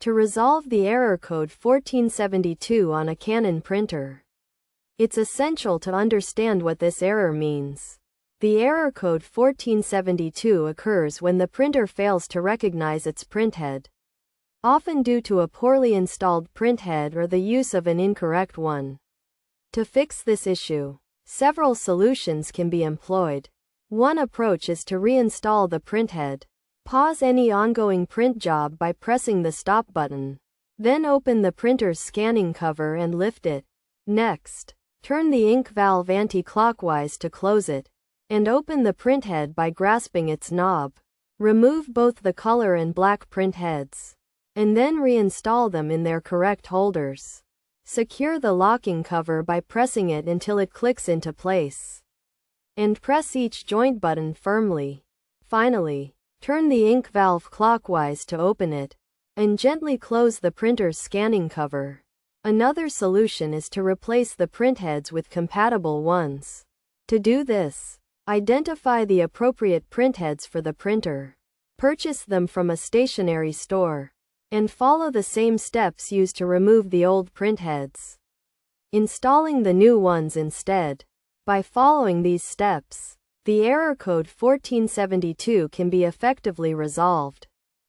To resolve the error code 1472 on a Canon printer, it's essential to understand what this error means. The error code 1472 occurs when the printer fails to recognize its printhead, often due to a poorly installed printhead or the use of an incorrect one. To fix this issue, several solutions can be employed. One approach is to reinstall the printhead. Pause any ongoing print job by pressing the stop button. Then open the printer's scanning cover and lift it. Next, turn the ink valve anti-clockwise to close it, and open the printhead by grasping its knob. Remove both the color and black printheads, and then reinstall them in their correct holders. Secure the locking cover by pressing it until it clicks into place, and press each joint button firmly. Finally, turn the ink valve clockwise to open it, and gently close the printer's scanning cover. Another solution is to replace the printheads with compatible ones. To do this, identify the appropriate printheads for the printer, purchase them from a stationery store, and follow the same steps used to remove the old printheads, installing the new ones instead. By following these steps, the error code 1472 can be effectively resolved.